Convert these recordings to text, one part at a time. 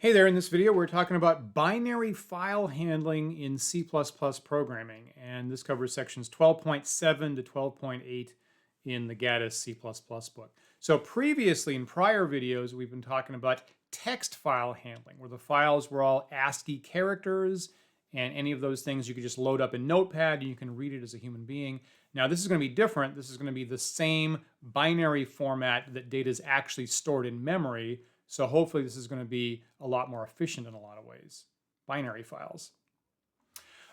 Hey there, in this video we're talking about binary file handling in C++ programming, and this covers sections 12.7 to 12.8 in the Gaddis C++ book. So previously in prior videos we've been talking about text file handling, where the files were all ASCII characters, and any of those things you could just load up in Notepad and you can read it as a human being. Now this is going to be different. This is going to be the same binary format that data is actually stored in memory. So hopefully this is going to be a lot more efficient in a lot of ways. Binary files.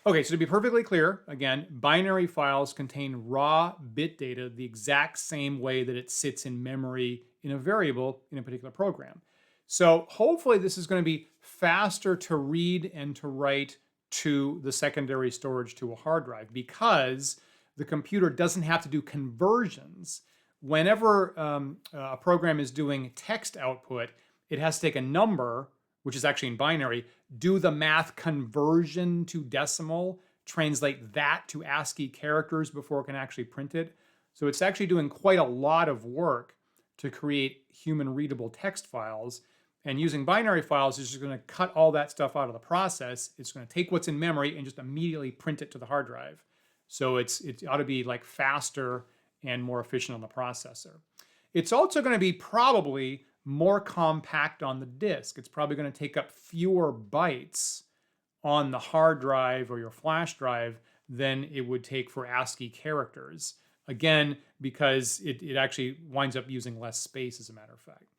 Okay, so to be perfectly clear, again, binary files contain raw bit data the exact same way that it sits in memory in a variable in a particular program. So hopefully this is going to be faster to read and to write to the secondary storage to a hard drive, because the computer doesn't have to do conversions. Whenever a program is doing text output, it has to take a number, which is actually in binary, do the math conversion to decimal, translate that to ASCII characters before it can actually print it. So it's actually doing quite a lot of work to create human readable text files. And using binary files is just going to cut all that stuff out of the process. It's going to take what's in memory and just immediately print it to the hard drive. So it ought to be like faster and more efficient on the processor. It's also going to be probably more compact on the disk. It's probably going to take up fewer bytes on the hard drive or your flash drive than it would take for ASCII characters. Again, because it actually winds up using less space, as a matter of fact.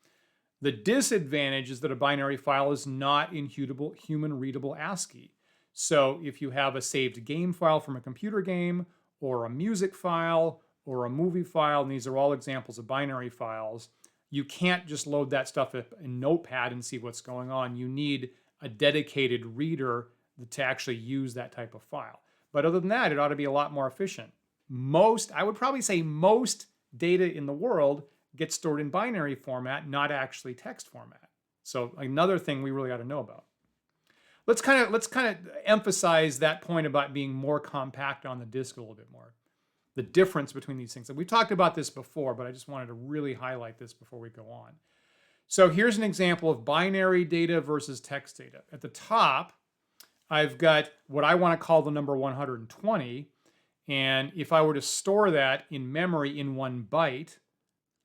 The disadvantage is that a binary file is not in human readable ASCII. So if you have a saved game file from a computer game, or a music file, or a movie file, and these are all examples of binary files, you can't just load that stuff up in Notepad and see what's going on. You need a dedicated reader to actually use that type of file. But other than that, it ought to be a lot more efficient. I would probably say most data in the world gets stored in binary format, not actually text format. So another thing we really ought to know about. Let's kind of emphasize that point about being more compact on the disk a little bit more. The difference between these things. And we've talked about this before, but I just wanted to really highlight this before we go on. So here's an example of binary data versus text data. At the top, I've got what I want to call the number 120. And if I were to store that in memory in 1 byte,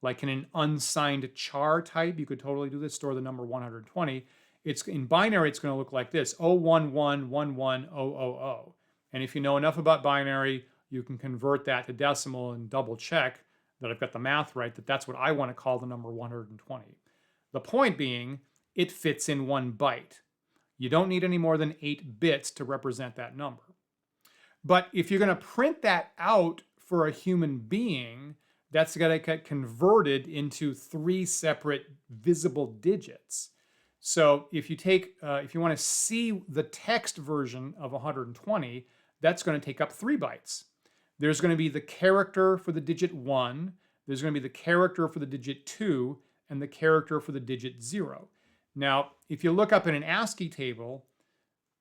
like in an unsigned char type, you could totally do this, store the number 120. It's in binary, it's going to look like this, 0111100. And if you know enough about binary, you can convert that to decimal and double check that I've got the math right, that's what I want to call the number 120. The point being, it fits in 1 byte. You don't need any more than 8 bits to represent that number. But if you're going to print that out for a human being, that's going to get converted into 3 separate visible digits. So if you want to see the text version of 120, that's going to take up 3 bytes. There's going to be the character for the digit 1, there's going to be the character for the digit 2, and the character for the digit 0. Now, if you look up in an ASCII table,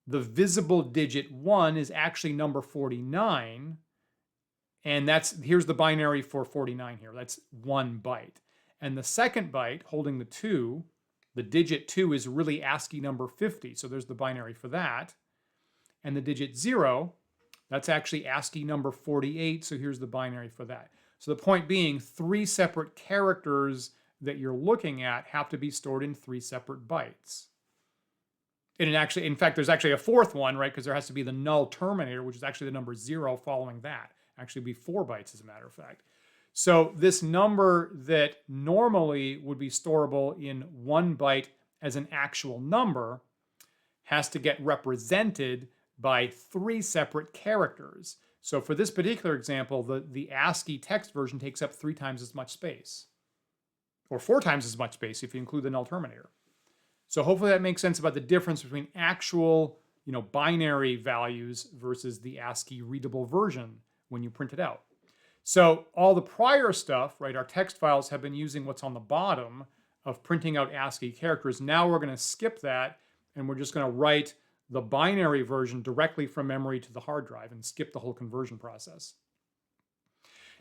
the visible digit 1 is actually number 49, and here's the binary for 49 here. That's 1 byte. And the second byte, holding the 2, the digit 2 is really ASCII number 50, so there's the binary for that. And the digit 0, that's actually ASCII number 48, so here's the binary for that. So the point being, 3 separate characters that you're looking at have to be stored in 3 separate bytes. And in fact, there's actually a 4th one, right? Because there has to be the null terminator, which is actually the number 0 following that. Actually be 4 bytes, as a matter of fact. So this number that normally would be storable in 1 byte as an actual number has to get represented by 3 separate characters. So for this particular example, the ASCII text version takes up 3 times as much space, or 4 times as much space if you include the null terminator. So hopefully that makes sense about the difference between actual, binary values versus the ASCII readable version when you print it out. So all the prior stuff, right, our text files have been using what's on the bottom of printing out ASCII characters. Now we're going to skip that, and we're just going to write the binary version directly from memory to the hard drive and skip the whole conversion process.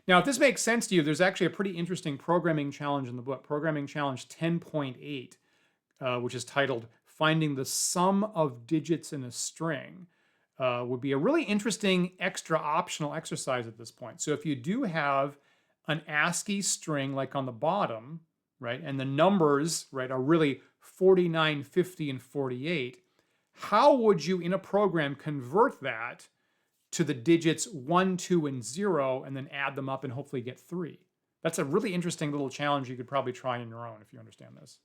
Now, if this makes sense to you, there's actually a pretty interesting programming challenge in the book, Programming Challenge 10.8, which is titled finding the sum of digits in a string would be a really interesting extra optional exercise at this point. So if you do have an ASCII string like on the bottom, right, and the numbers, right, are really 49, 50, and 48, how would you in a program convert that to the digits 1, 2, and 0, and then add them up and hopefully get 3? That's a really interesting little challenge you could probably try on your own if you understand this.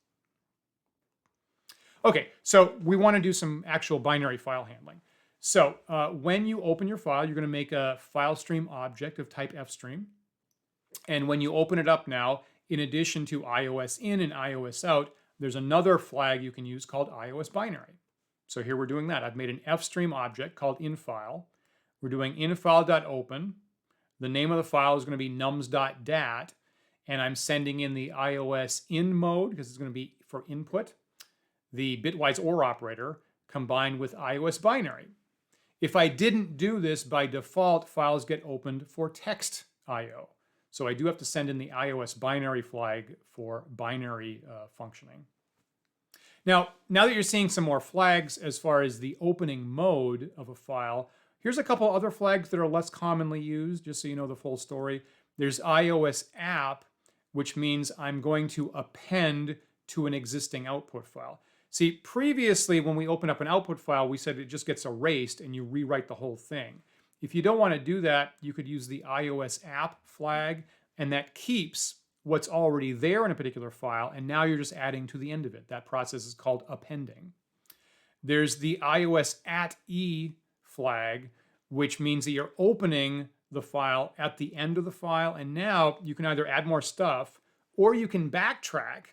Okay, so we want to do some actual binary file handling. So when you open your file, you're going to make a file stream object of type fstream. And when you open it up now, in addition to iOS in and iOS out, there's another flag you can use called iOS binary. So here we're doing that. I've made an fstream object called infile. We're doing infile.open. The name of the file is going to be nums.dat. And I'm sending in the iOS in mode because it's going to be for input, the bitwise OR operator combined with iOS binary. If I didn't do this, by default, files get opened for text IO. So I do have to send in the iOS binary flag for binary functioning. Now that you're seeing some more flags as far as the opening mode of a file, here's a couple other flags that are less commonly used, just so you know the full story. There's iOS app, which means I'm going to append to an existing output file. See, previously when we open up an output file, we said it just gets erased and you rewrite the whole thing. If you don't want to do that, you could use the iOS app flag, and that keeps what's already there in a particular file, and now you're just adding to the end of it. That process is called appending. There's the iOS @e flag, which means that you're opening the file at the end of the file, and now you can either add more stuff or you can backtrack,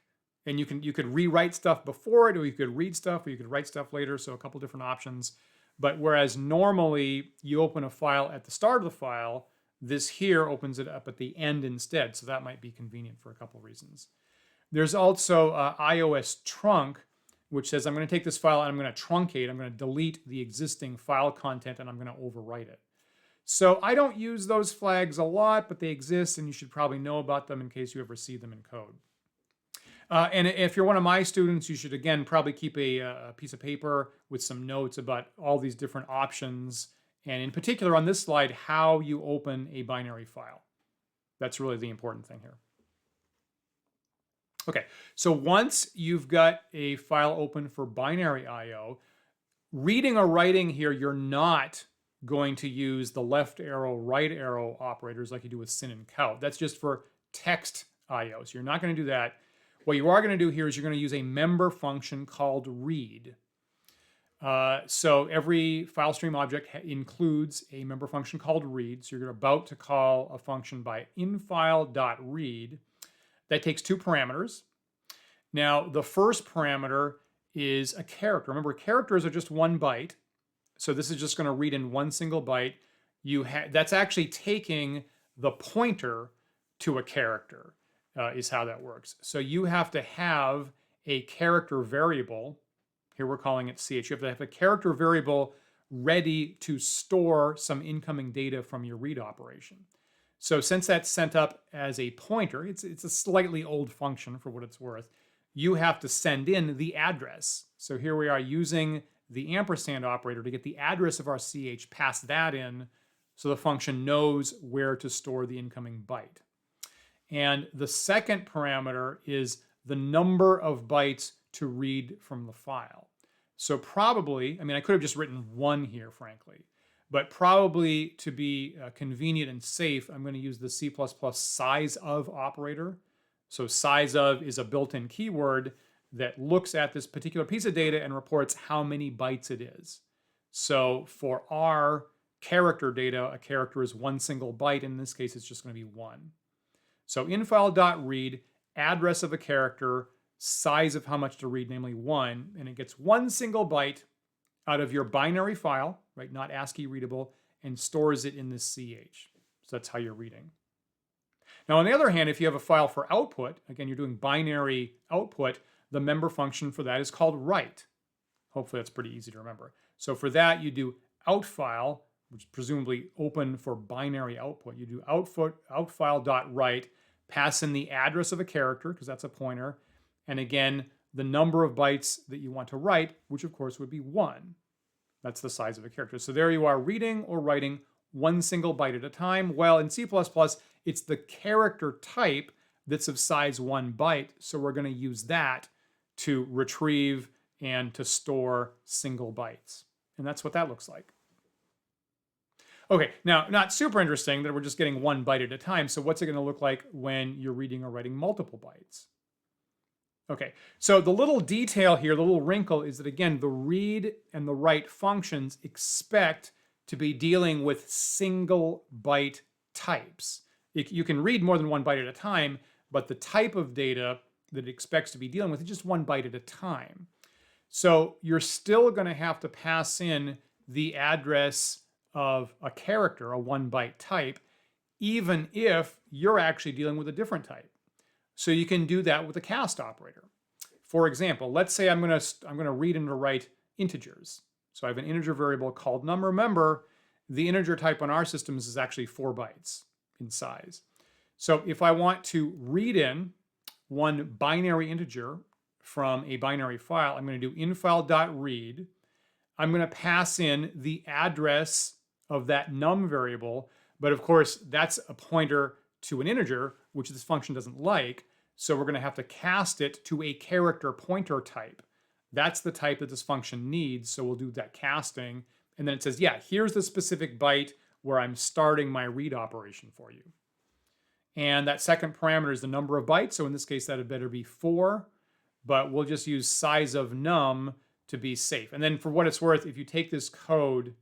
and you could rewrite stuff before it, or you could read stuff, or you could write stuff later, so a couple different options. But whereas normally you open a file at the start of the file, this here opens it up at the end instead, so that might be convenient for a couple reasons. There's also iOS trunk, which says I'm going to take this file and I'm going to truncate, I'm going to delete the existing file content, and I'm going to overwrite it. So I don't use those flags a lot, but they exist, and you should probably know about them in case you ever see them in code. And if you're one of my students, you should, again, probably keep a piece of paper with some notes about all these different options, and in particular on this slide, how you open a binary file. That's really the important thing here. Okay, so once you've got a file open for binary IO, reading or writing here, you're not going to use the left arrow, right arrow operators like you do with syn and count. That's just for text IO, so you're not going to do that. What you are going to do here is you're going to use a member function called read. So every file stream object includes a member function called read. So you're about to call a function by infile.read. That takes 2 parameters. Now, the first parameter is a character. Remember, characters are just 1 byte. So this is just going to read in 1 single byte. That's actually taking the pointer to a character. Is how that works. So you have to have a character variable. Here we're calling it CH. You have to have a character variable ready to store some incoming data from your read operation. So since that's sent up as a pointer, it's a slightly old function for what it's worth, you have to send in the address. So here we are using the ampersand operator to get the address of our CH, pass that in, so the function knows where to store the incoming byte. And the second parameter is the number of bytes to read from the file. So probably, I mean, I could have just written 1 here, frankly, but probably to be convenient and safe, I'm going to use the C++ size of operator. So size of is a built-in keyword that looks at this particular piece of data and reports how many bytes it is. So for our character data, a character is 1 single byte. In this case, it's just going to be 1. So infile.read, address of a character, size of how much to read, namely 1, and it gets 1 single byte out of your binary file, right, not ASCII readable, and stores it in this CH. So that's how you're reading. Now, on the other hand, if you have a file for output, again, you're doing binary output, the member function for that is called write. Hopefully that's pretty easy to remember. So for that, you do outfile, which is presumably open for binary output. You do outfile.write, pass in the address of a character, because that's a pointer, and again, the number of bytes that you want to write, which of course would be 1. That's the size of a character. So there you are reading or writing one single byte at a time. Well, in C++, it's the character type that's of size 1 byte. So we're going to use that to retrieve and to store single bytes. And that's what that looks like. Okay, now not super interesting that we're just getting 1 byte at a time. So what's it going to look like when you're reading or writing multiple bytes? Okay, so the little detail here, the little wrinkle is that, again, the read and the write functions expect to be dealing with single byte types. You can read more than 1 byte at a time, but the type of data that it expects to be dealing with is just 1 byte at a time. So you're still going to have to pass in the address of a character, a 1 byte type, even if you're actually dealing with a different type. So you can do that with a cast operator. For example, let's say I'm going to read and write integers. So I have an integer variable called num. Remember, the integer type on our systems is actually 4 bytes in size. So if I want to read in one binary integer from a binary file, I'm going to do infile.read. I'm going to pass in the address of that num variable, but of course that's a pointer to an integer, which this function doesn't like, so we're going to have to cast it to a character pointer type. That's the type that this function needs, so we'll do that casting, and then it says, yeah, here's the specific byte where I'm starting my read operation for you. And that second parameter is the number of bytes, so in this case that had better be 4, but we'll just use size of num to be safe. And then for what it's worth, if you take this code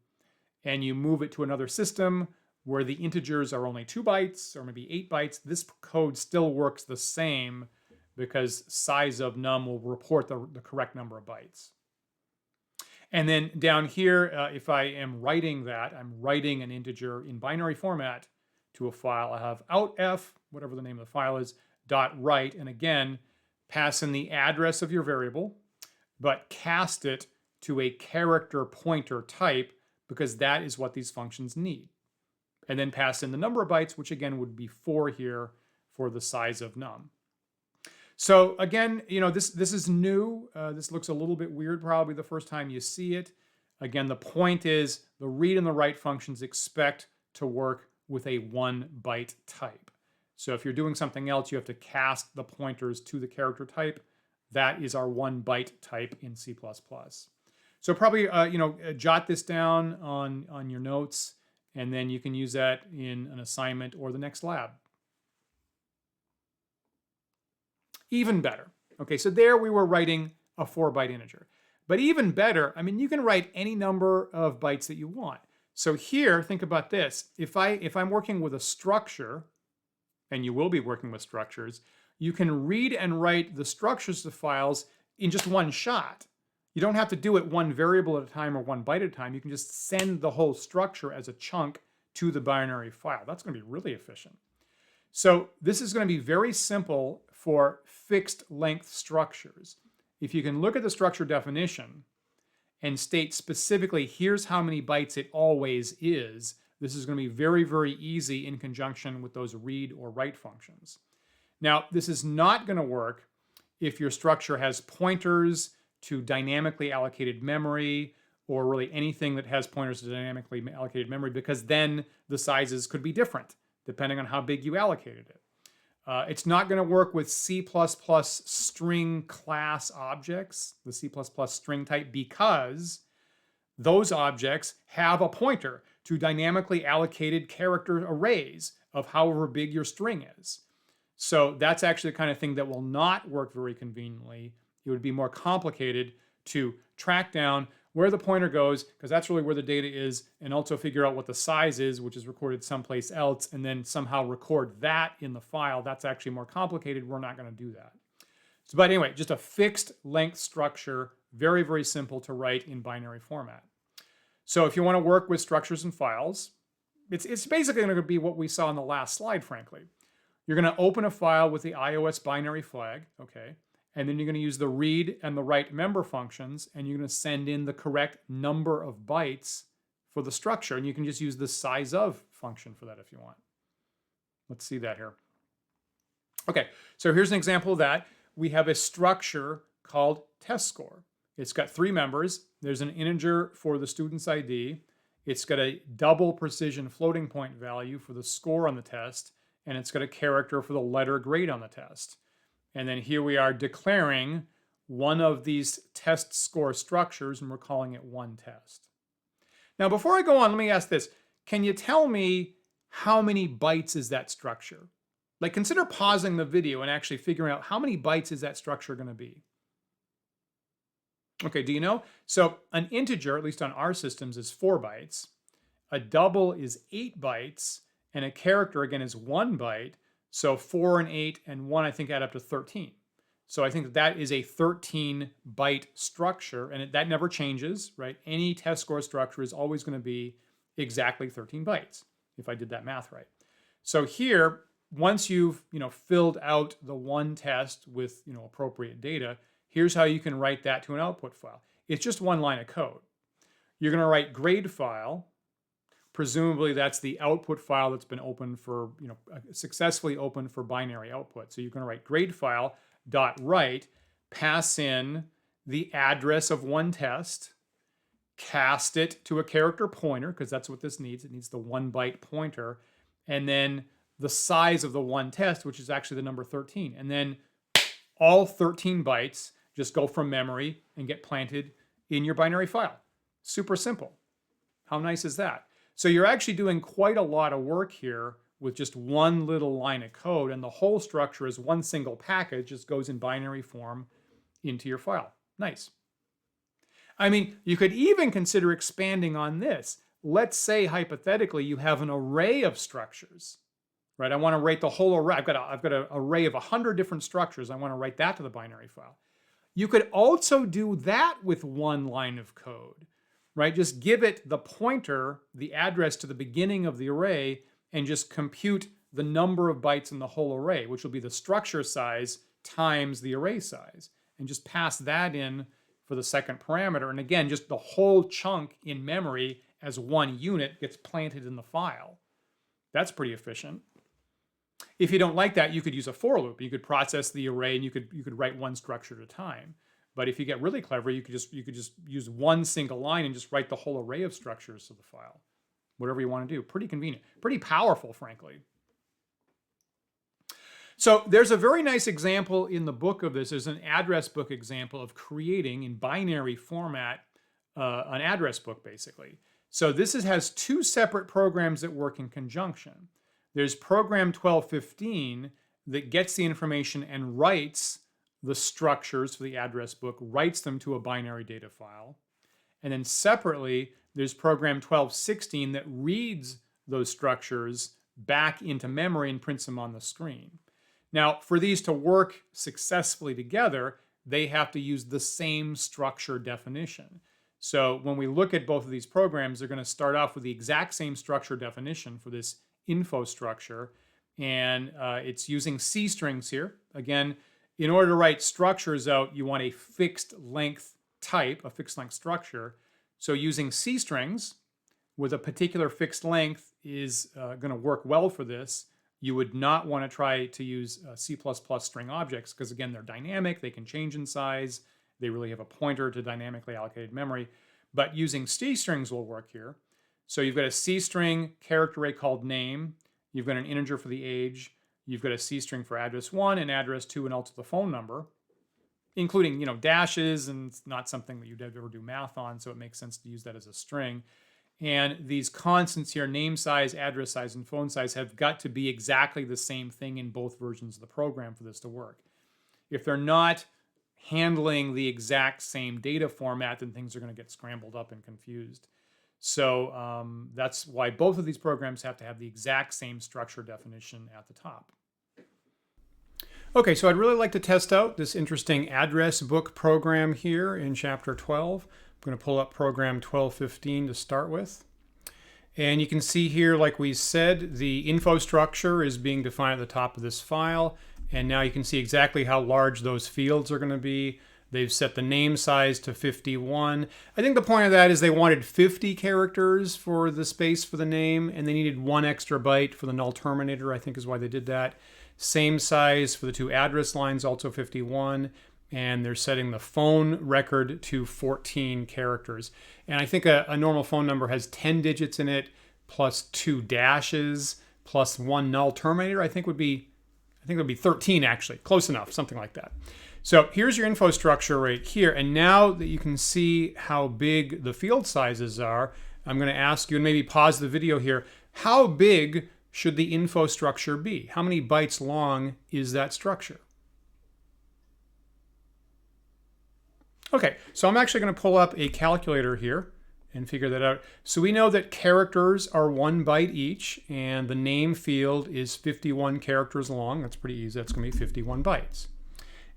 and you move it to another system where the integers are only 2 bytes or maybe 8 bytes, this code still works the same because size of num will report the correct number of bytes. And then down here, if I am writing that, I'm writing an integer in binary format to a file. I have outf, whatever the name of the file is, .write, and again, pass in the address of your variable, but cast it to a character pointer type because that is what these functions need. And then pass in the number of bytes, which again would be 4 here for the size of num. So again, this is new. This looks a little bit weird probably the first time you see it. Again, the point is the read and the write functions expect to work with a 1 byte type. So if you're doing something else, you have to cast the pointers to the character type. That is our 1 byte type in C++. So probably jot this down on your notes, and then you can use that in an assignment or the next lab. Even better. Okay, so there we were writing a 4-byte integer. But even better, I mean, you can write any number of bytes that you want. So here, think about this. If I'm working with a structure, and you will be working with structures, you can read and write the structures of files in just one shot. You don't have to do it 1 variable at a time or 1 byte at a time. You can just send the whole structure as a chunk to the binary file. That's going to be really efficient. So this is going to be very simple for fixed length structures. If you can look at the structure definition and state specifically, here's how many bytes it always is, this is going to be very, very easy in conjunction with those read or write functions. Now, this is not going to work if your structure has pointers to dynamically allocated memory, or really anything that has pointers to dynamically allocated memory, because then the sizes could be different depending on how big you allocated it. It's not going to work with C++ string class objects, the C++ string type, because those objects have a pointer to dynamically allocated character arrays of however big your string is. So that's actually the kind of thing that will not work very conveniently. It would be more complicated to track down where the pointer goes, because that's really where the data is, and also figure out what the size is, which is recorded someplace else, and then somehow record that in the file. That's actually more complicated. We're not going to do that. So, but anyway, just a fixed length structure, very, very simple to write in binary format. So if you want to work with structures and files, it's basically going to be what we saw in the last slide, frankly. You're going to open a file with the iOS binary flag, okay? And then you're going to use the read and the write member functions, and you're going to send in the correct number of bytes for the structure. And you can just use the size of function for that if you want. Let's see that here. Okay, so here's an example of that. We have a structure called test score. It's got three members. There's an integer for the student's ID. It's got a double precision floating point value for the score on the test, and it's got a character for the letter grade on the test. And then here we are declaring one of these test score structures, and we're calling it one test. Now, before I go on, let me ask this. Can you tell me how many bytes is that structure? Like, consider pausing the video and actually figuring out how many bytes is that structure going to be. Okay, do you know? So an integer, at least on our systems, is 4 bytes. A double is 8 bytes. And a character, again, is 1 byte. So 4 and 8 and 1, I think, add up to 13. So I think that is a 13-byte structure, and that never changes, right? Any test score structure is always going to be exactly 13 bytes, if I did that math right. So here, once you've filled out the one test with appropriate data, here's how you can write that to an output file. It's just one line of code. You're going to write grade file. Presumably that's the output file that's been opened for, successfully opened for binary output. So you're going to write grade file dot write, pass in the address of one test, cast it to a character pointer, because that's what this needs. It needs the 1 byte pointer, and then the size of the one test, which is actually the number 13. And then all 13 bytes just go from memory and get planted in your binary file. Super simple. How nice is that? So you're actually doing quite a lot of work here with just one little line of code, and the whole structure is one single package, just goes in binary form into your file. Nice. I mean, you could even consider expanding on this. Let's say, hypothetically, you have an array of structures, right? I want to write the whole array. I've got an array of 100 different structures. I want to write that to the binary file. You could also do that with one line of code, right? Just give it the pointer, the address to the beginning of the array, and just compute the number of bytes in the whole array, which will be the structure size times the array size, and just pass that in for the second parameter. And again, just the whole chunk in memory as one unit gets planted in the file. That's pretty efficient. If you don't like that, you could use a for loop. You could process the array, and you could write one structure at a time. But if you get really clever, you could just use one single line and just write the whole array of structures to the file. Whatever you want to do. Pretty convenient. Pretty powerful, frankly. So there's a very nice example in the book of this. There's an address book example of creating in binary format an address book, basically. So this has two separate programs that work in conjunction. There's program 1215 that gets the information and writes the structures for the address book, writes them to a binary data file. And then separately, there's program 1216 that reads those structures back into memory and prints them on the screen. Now, for these to work successfully together, they have to use the same structure definition. So when we look at both of these programs, they're going to start off with the exact same structure definition for this info structure. And it's using C strings here. Again, in order to write structures out, you want a fixed length type, a fixed length structure. So using C strings with a particular fixed length is going to work well for this. You would not want to try to use C++ string objects because, again, they're dynamic. They can change in size. They really have a pointer to dynamically allocated memory. But using C strings will work here. So you've got a C string character array called name. You've got an integer for the age. You've got a C string for address 1 and address 2 and also the phone number, including dashes, and it's not something that you'd ever do math on, so it makes sense to use that as a string. And these constants here, name size, address size, and phone size, have got to be exactly the same thing in both versions of the program for this to work. If they're not handling the exact same data format, then things are going to get scrambled up and confused. So that's why both of these programs have to have the exact same structure definition at the top. Okay, so I'd really like to test out this interesting address book program here in Chapter 12. I'm going to pull up program 1215 to start with. And you can see here, like we said, the info structure is being defined at the top of this file. And now you can see exactly how large those fields are going to be. They've set the name size to 51. I think the point of that is they wanted 50 characters for the space for the name, and they needed 1 extra byte for the null terminator, I think is why they did that. Same size for the 2 address lines, also 51. and they're setting the phone record to 14 characters. And I think a normal phone number has 10 digits in it, plus 2 dashes, plus 1 null terminator. I think it would be 13 actually, close enough, something like that. So here's your info structure right here. And now that you can see how big the field sizes are, I'm going to ask you, and maybe pause the video here, how big should the info structure be? How many bytes long is that structure? Okay, so I'm actually going to pull up a calculator here and figure that out. So we know that characters are 1 byte each, and the name field is 51 characters long. That's pretty easy. That's going to be 51 bytes.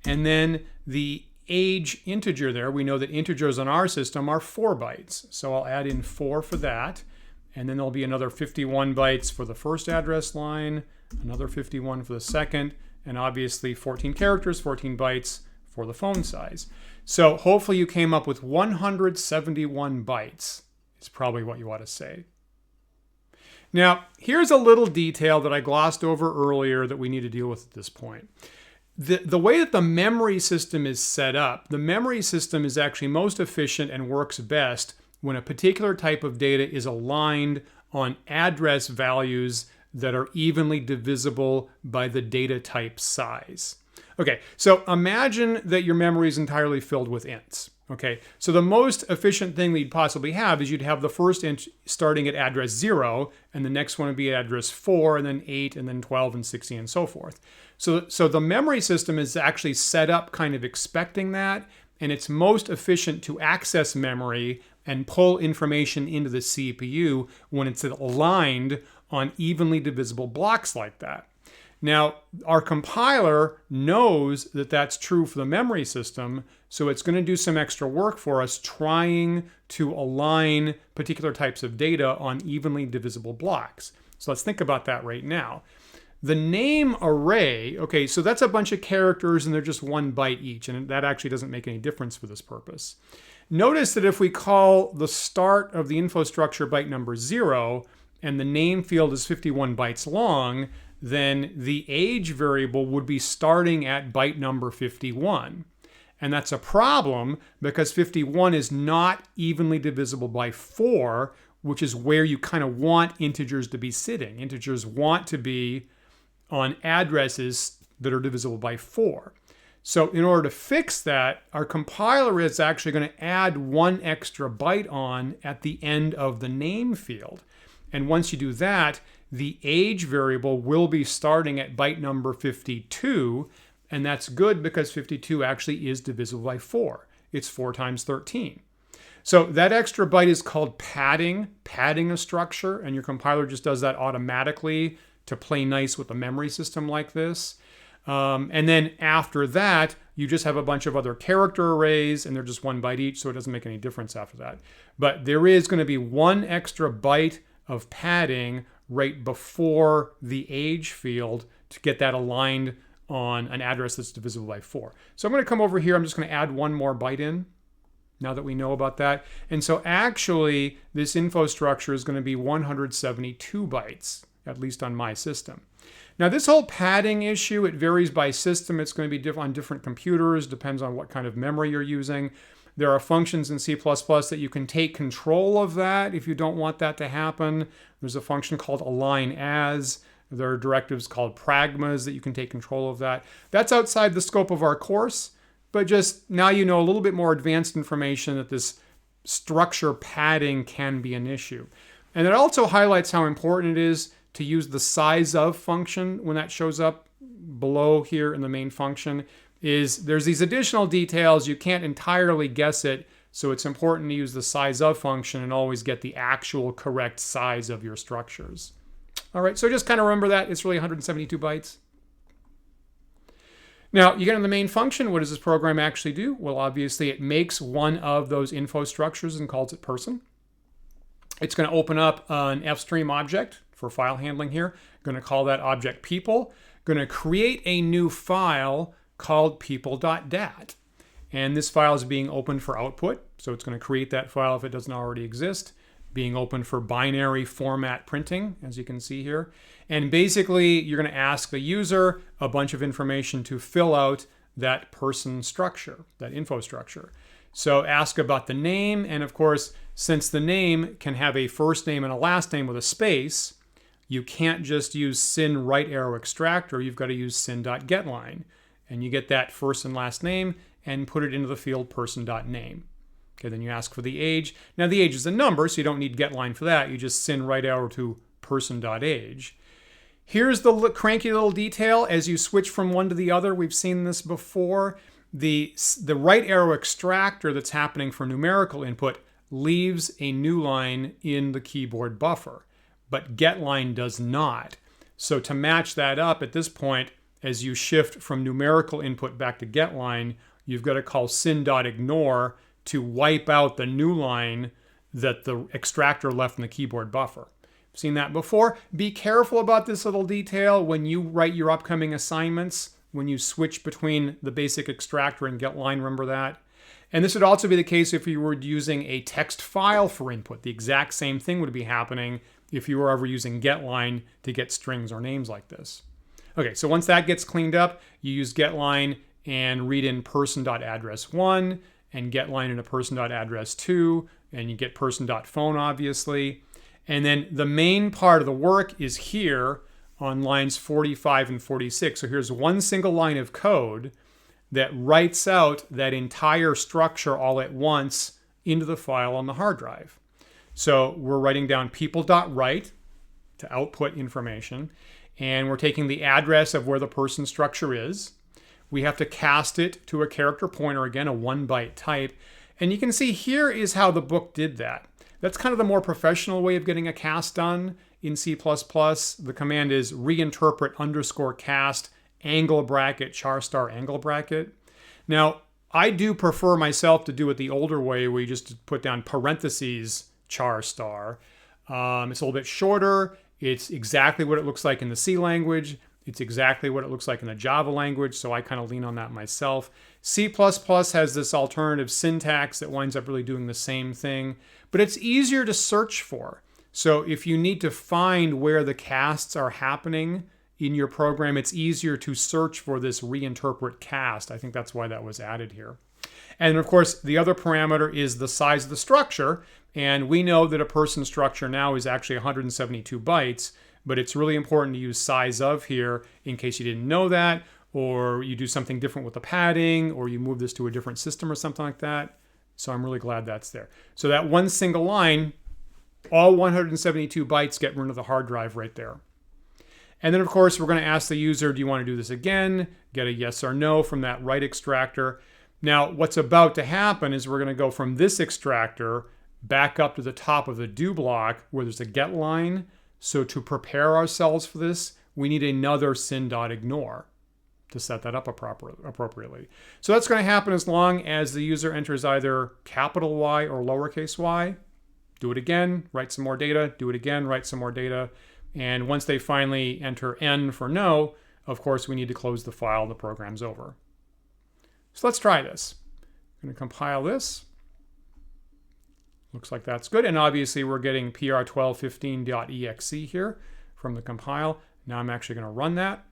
And then the age integer there, we know that integers on our system are 4 bytes. So I'll add in 4 for that. And then there'll be another 51 bytes for the first address line, another 51 for the second, and obviously 14 characters, 14 bytes for the phone size. So hopefully you came up with 171 bytes. It's probably what you ought to say. Now, here's a little detail that I glossed over earlier that we need to deal with at this point. The way that the memory system is set up, the memory system is actually most efficient and works best when a particular type of data is aligned on address values that are evenly divisible by the data type size. Okay, so imagine that your memory is entirely filled with ints. Okay, so the most efficient thing that you'd possibly have is you'd have the first int starting at address 0, and the next one would be at address 4, and then 8, and then 12, and 16, and so forth. So the memory system is actually set up kind of expecting that, and it's most efficient to access memory and pull information into the CPU when it's aligned on evenly divisible blocks like that. Now, our compiler knows that that's true for the memory system, so it's going to do some extra work for us trying to align particular types of data on evenly divisible blocks. So let's think about that right now. The name array, okay, so that's a bunch of characters and they're just 1 byte each, and that actually doesn't make any difference for this purpose. Notice that if we call the start of the info structure byte number 0 and the name field is 51 bytes long, then the age variable would be starting at byte number 51. And that's a problem because 51 is not evenly divisible by 4, which is where you kind of want integers to be sitting. Integers want to be on addresses that are divisible by 4. So in order to fix that, our compiler is actually going to add 1 extra byte on at the end of the name field. And once you do that, the age variable will be starting at byte number 52, and that's good because 52 actually is divisible by 4. It's 4 times 13. So that extra byte is called padding a structure, and your compiler just does that automatically to play nice with the memory system like this. And then after that, you just have a bunch of other character arrays, and they're just 1 byte each, so it doesn't make any difference after that. But there is going to be 1 extra byte of padding right before the age field to get that aligned on an address that's divisible by 4. So I'm going to come over here. I'm just going to add 1 more byte in now that we know about that. And so actually, this info structure is going to be 172 bytes, at least on my system. Now, this whole padding issue, it varies by system. It's going to be on different computers, depends on what kind of memory you're using. There are functions in C++ that you can take control of that if you don't want that to happen. There's a function called align as. There are directives called pragmas that you can take control of that. That's outside the scope of our course, but just now you know a little bit more advanced information that this structure padding can be an issue. And it also highlights how important it is to use the size of function when that shows up below here in the main function. There's these additional details. You can't entirely guess it, so it's important to use the size of function and always get the actual correct size of your structures. All right, so just kind of remember that. It's really 172 bytes. Now, you get in the main function. What does this program actually do? Well, obviously, it makes one of those info structures and calls it person. It's going to open up an fstream object for file handling here. Going to call that object people. Going to create a new file called people.dat. And this file is being opened for output. So it's going to create that file if it doesn't already exist. Being open for binary format printing, as you can see here. And basically, you're going to ask the user a bunch of information to fill out that person structure, that info structure. So ask about the name, and of course, since the name can have a first name and a last name with a space, you can't just use syn right arrow extractor, you've got to use syn.getLine. And you get that first and last name and put it into the field person.name. Okay, then you ask for the age. Now the age is a number, so you don't need getLine for that. You just syn right arrow to person.age. Here's the cranky little detail as you switch from one to the other. We've seen this before. The right arrow extractor that's happening for numerical input leaves a new line in the keyboard buffer, but getLine does not. So to match that up at this point, as you shift from numerical input back to getLine, you've got to call syn.ignore to wipe out the new line that the extractor left in the keyboard buffer. Seen that before. Be careful about this little detail when you write your upcoming assignments, when you switch between the basic extractor and getLine, remember that. And this would also be the case if you were using a text file for input. The exact same thing would be happening if you were ever using getLine to get strings or names like this. Okay, so once that gets cleaned up, you use getLine and read in person.address1 and getLine into person.address2, and you get person.phone, obviously. And then the main part of the work is here on lines 45 and 46. So here's one single line of code that writes out that entire structure all at once into the file on the hard drive. So we're writing down people.write to output information, and we're taking the address of where the person structure is. We have to cast it to a character pointer, again, a 1-byte type. And you can see here is how the book did that. That's kind of the more professional way of getting a cast done in C++. The command is reinterpret_cast angle bracket char star angle bracket. Now, I do prefer myself to do it the older way where you just put down parentheses char star. It's a little bit shorter. It's exactly what it looks like in the C language. It's exactly what it looks like in the Java language, so I kind of lean on that myself. C++ has this alternative syntax that winds up really doing the same thing, but it's easier to search for. So if you need to find where the casts are happening in your program, it's easier to search for this reinterpret cast. I think that's why that was added here. And of course, the other parameter is the size of the structure, and we know that a person structure now is actually 172 bytes, but it's really important to use size of here in case you didn't know that, or you do something different with the padding, or you move this to a different system or something like that. So I'm really glad that's there. So that one single line, all 172 bytes get run to the hard drive right there. And then of course, we're going to ask the user, do you want to do this again? Get a yes or no from that write extractor. Now, what's about to happen is we're going to go from this extractor back up to the top of the do block where there's a get line. So to prepare ourselves for this, we need another syn.ignore to set that up appropriately. So that's going to happen as long as the user enters either capital Y or lowercase y. Do it again, write some more data, do it again, write some more data. And once they finally enter N for no, of course, we need to close the file, the program's over. So let's try this. I'm going to compile this. Looks like that's good. And obviously we're getting pr1215.exe here from the compile. Now I'm actually going to run that.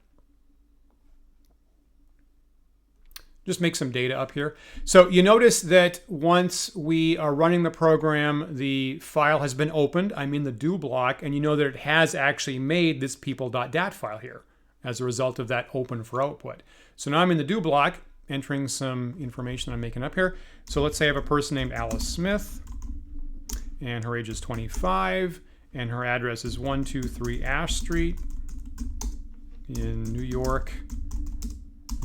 Just make some data up here. So you notice that once we are running the program, the file has been opened. I'm in the do block, and you know that it has actually made this people.dat file here as a result of that open for output. So now I'm in the do block, entering some information I'm making up here. So let's say I have a person named Alice Smith, and her age is 25, and her address is 123 Ash Street in New York,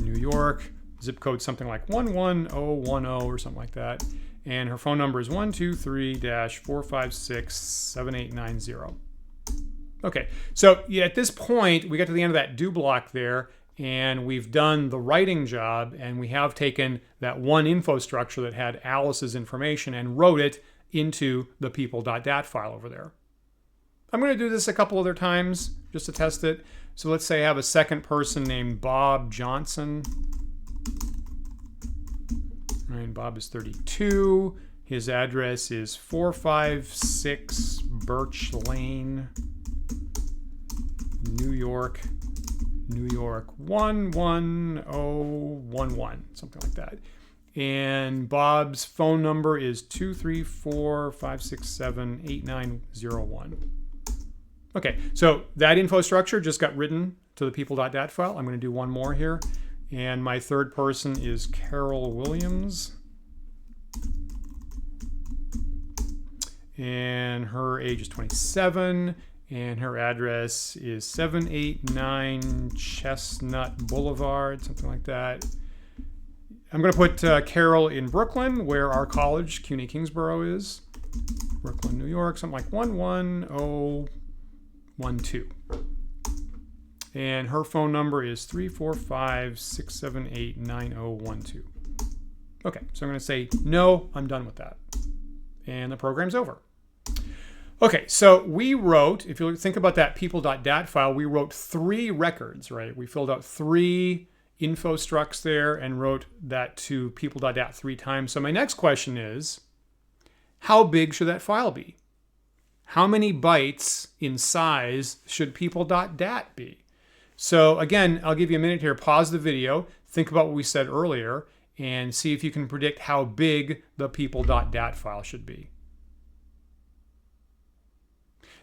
New York. Zip code something like 11010 or something like that. And her phone number is 123-456-7890. Okay, so yeah, at this point, we get to the end of that do block there, and we've done the writing job, and we have taken that one info structure that had Alice's information and wrote it into the people.dat file over there. I'm going to do this a couple other times just to test it. So let's say I have a second person named Bob Johnson. And Bob is 32. His address is 456 Birch Lane, New York, New York 11011, something like that. And Bob's phone number is 234-567-8901. Okay, so that info structure just got written to the people.dat file. I'm going to do one more here. And my third person is Carol Williams. And her age is 27. And her address is 789 Chestnut Boulevard, something like that. I'm going to put Carol in Brooklyn, where our college, CUNY Kingsborough, is. Brooklyn, New York, something like 11012. And her phone number is 345-678-9012. Okay, so I'm going to say, no, I'm done with that. And the program's over. Okay, so we wrote, if you think about that people.dat file, we wrote 3 records, right? We filled out 3 info structs there and wrote that to people.dat 3 times. So my next question is, how big should that file be? How many bytes in size should people.dat be? So again, I'll give you a minute here, pause the video, think about what we said earlier, and see if you can predict how big the people.dat file should be.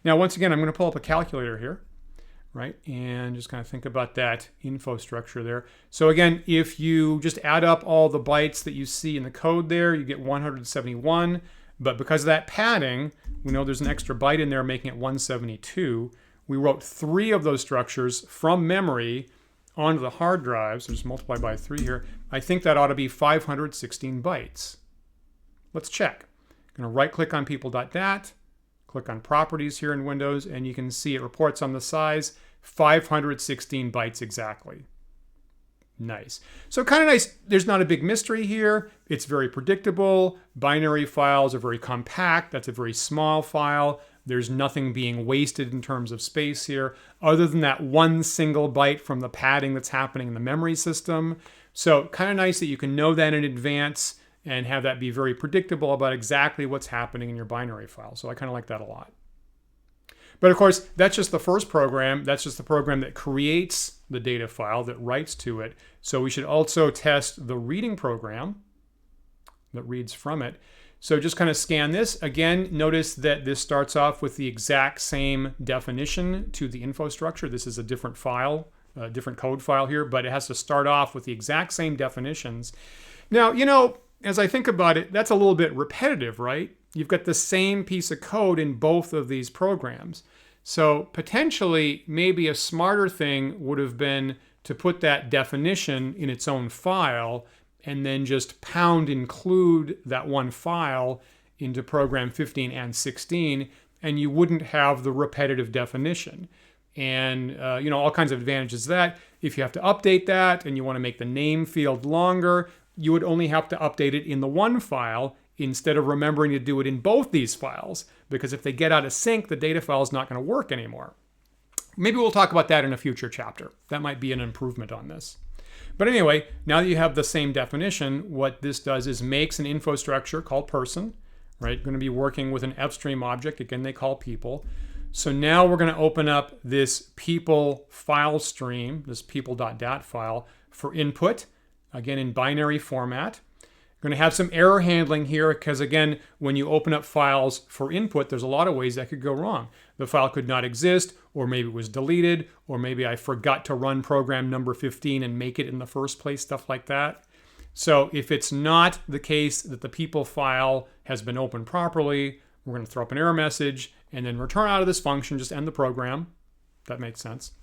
Now, once again, I'm going to pull up a calculator here, right? And just kind of think about that info structure there. So again, if you just add up all the bytes that you see in the code there, you get 171. But because of that padding, we know there's an extra byte in there making it 172. We wrote 3 of those structures from memory onto the hard drive. So just multiply by 3 here. I think that ought to be 516 bytes. Let's check. I'm going to right-click on people.dat. Click on properties here in Windows, and you can see it reports on the size, 516 bytes exactly. Nice. So kind of nice. There's not a big mystery here. It's very predictable. Binary files are very compact. That's a very small file. There's nothing being wasted in terms of space here, other than that one single byte from the padding that's happening in the memory system. So kind of nice that you can know that in advance and have that be very predictable about exactly what's happening in your binary file. So I kind of like that a lot. But of course, that's just the first program. That's just the program that creates the data file, that writes to it. So we should also test the reading program that reads from it. So just kind of scan this. Again, notice that this starts off with the exact same definition to the info structure. This is a different file, a different code file here, but it has to start off with the exact same definitions. Now, you know, as I think about it, that's a little bit repetitive, right? You've got the same piece of code in both of these programs. So potentially, maybe a smarter thing would have been to put that definition in its own file and then just include that one file into program 15 and 16, and you wouldn't have the repetitive definition. And you know, all kinds of advantages to that. If you have to update that and you want to make the name field longer, you would only have to update it in the one file instead of remembering to do it in both these files, because if they get out of sync, the data file is not going to work anymore. Maybe we'll talk about that in a future chapter. That might be an improvement on this. But anyway, now that you have the same definition, what this does is makes an info structure called person, right? Going to be working with an upstream object. Again, they call people. So now we're going to open up this people file stream, this people.dat file for input. Again, in binary format. We're going to have some error handling here because, again, when you open up files for input, there's a lot of ways that could go wrong. The file could not exist, or maybe it was deleted, or maybe I forgot to run program number 15 and make it in the first place, stuff like that. So if it's not the case that the people file has been opened properly, we're going to throw up an error message and then return out of this function, just end the program. That makes sense.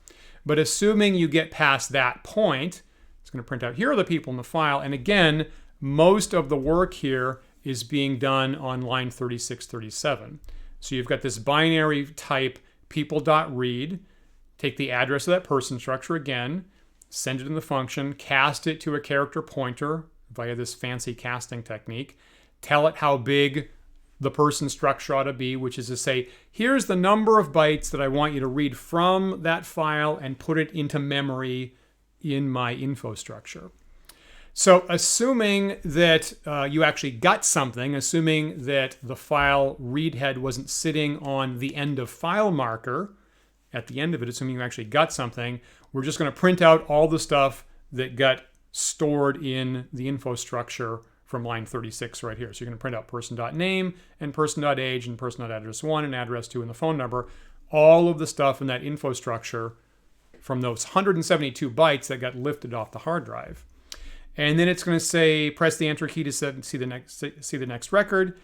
But assuming you get past that point, it's going to print out, here are the people in the file. And again, most of the work here is being done on line 3637. So you've got this binary type people.read, take the address of that person structure again, send it in the function, cast it to a character pointer via this fancy casting technique, tell it how big the person structure ought to be, which is to say, here's the number of bytes that I want you to read from that file and put it into memory in my info structure. So assuming that you actually got something, assuming that the file read head wasn't sitting on the end of file marker at the end of it, assuming you actually got something, we're just going to print out all the stuff that got stored in the info structure from line 36 right here. So you're going to print out person.name and person.age and person.address 1 and address 2 and the phone number, all of the stuff in that info structure from those 172 bytes that got lifted off the hard drive. And then it's going to say, press the enter key to see the next record.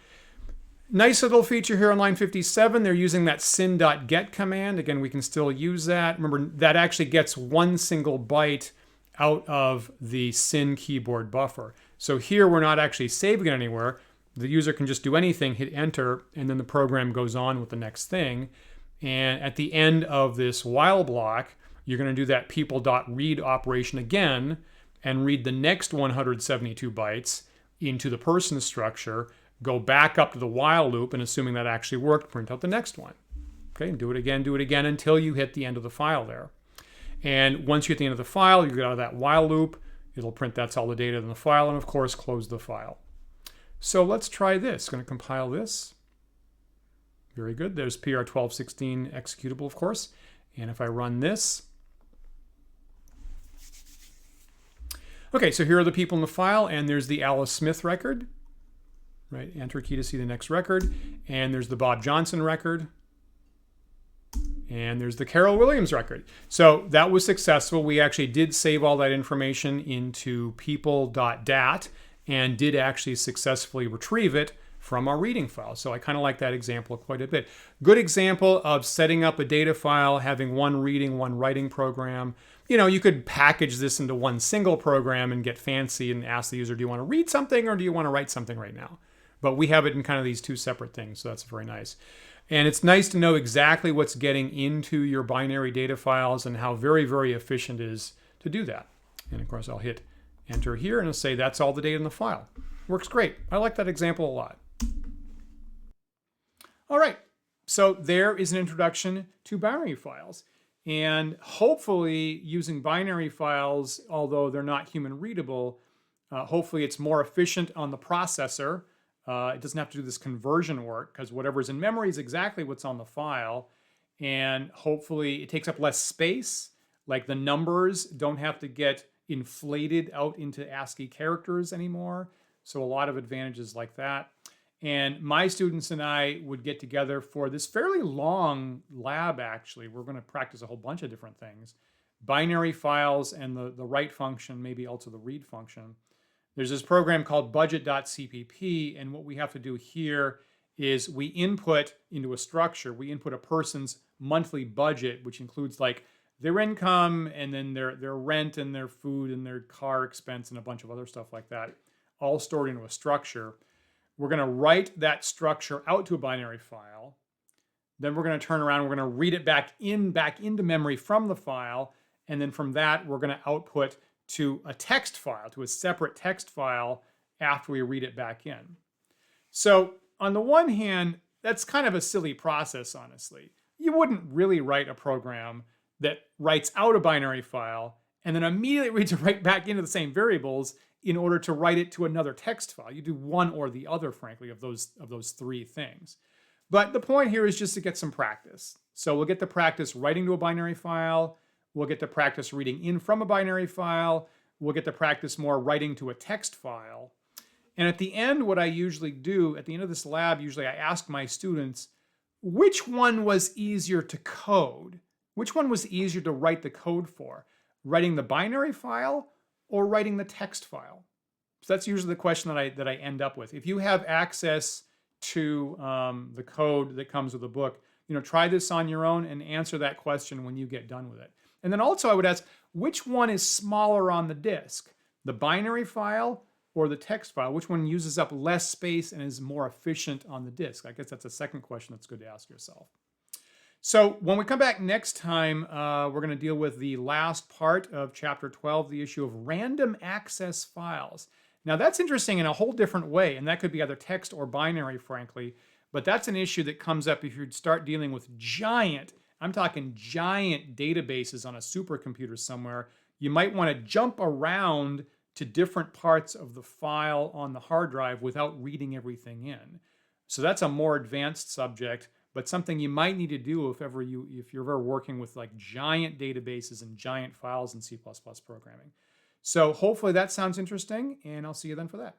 Nice little feature here on line 57. They're using that sin.get command. Again, we can still use that. Remember, that actually gets one single byte out of the sin keyboard buffer. So here we're not actually saving it anywhere. The user can just do anything, hit enter, and then the program goes on with the next thing. And at the end of this while block, you're going to do that people.read operation again and read the next 172 bytes into the person structure, go back up to the while loop, and assuming that actually worked, print out the next one. Okay, and do it again until you hit the end of the file there. And once you hit the end of the file, you get out of that while loop, it'll print that's all the data in the file, and of course, close the file. So let's try this. Going to compile this. Very good. There's PR1216 executable, of course. And if I run this, okay, so here are the people in the file, and there's the Alice Smith record. Right, enter key to see the next record. And there's the Bob Johnson record. And there's the Carol Williams record. So that was successful. We actually did save all that information into people.dat and did actually successfully retrieve it from our reading file. So I kind of like that example quite a bit. Good example of setting up a data file, having one reading, one writing program. You know, you could package this into one single program and get fancy and ask the user, do you want to read something or do you want to write something right now? But we have it in kind of these two separate things, so that's very nice. And it's nice to know exactly what's getting into your binary data files and how very, very efficient it is to do that. And of course, I'll hit enter here and it'll say that's all the data in the file. Works great. I like that example a lot. All right, so there is an introduction to binary files. And hopefully using binary files, although they're not human readable, hopefully it's more efficient on the processor. It doesn't have to do this conversion work because whatever's in memory is exactly what's on the file. And hopefully it takes up less space. Like the numbers don't have to get inflated out into ASCII characters anymore. So a lot of advantages like that. And my students and I would get together for this fairly long lab, actually. We're going to practice a whole bunch of different things. Binary files and the write function, maybe also the read function. There's this program called budget.cpp, and what we have to do here is we input into a structure, we input a person's monthly budget, which includes like their income and then their rent and their food and their car expense and a bunch of other stuff like that, all stored into a structure. We're going to write that structure out to a binary file. Then we're going to turn around, we're going to read it back into memory from the file, and then from that, we're going to output to a text file, to a separate text file after we read it back in. So on the one hand, that's kind of a silly process, honestly. You wouldn't really write a program that writes out a binary file and then immediately reads it right back into the same variables in order to write it to another text file. You do one or the other, frankly, of those three things. But the point here is just to get some practice. So we'll get to practice writing to a binary file. We'll get to practice reading in from a binary file. We'll get to practice more writing to a text file. And at the end, what I usually do, at the end of this lab, usually I ask my students, which one was easier to code? Which one was easier to write the code for? Writing the binary file or writing the text file? So that's usually the question that I end up with. If you have access to the code that comes with the book, try this on your own and answer that question when you get done with it. And then also I would ask, which one is smaller on the disk? The binary file or the text file? Which one uses up less space and is more efficient on the disk? I guess that's a second question that's good to ask yourself. So when we come back next time, we're going to deal with the last part of Chapter 12, the issue of random access files. Now that's interesting in a whole different way, and that could be either text or binary, frankly, but that's an issue that comes up if you start dealing with I'm talking giant databases on a supercomputer somewhere. You might want to jump around to different parts of the file on the hard drive without reading everything in. So that's a more advanced subject, but something you might need to do if you're ever working with like giant databases and giant files in C++ programming. So hopefully that sounds interesting, and I'll see you then for that.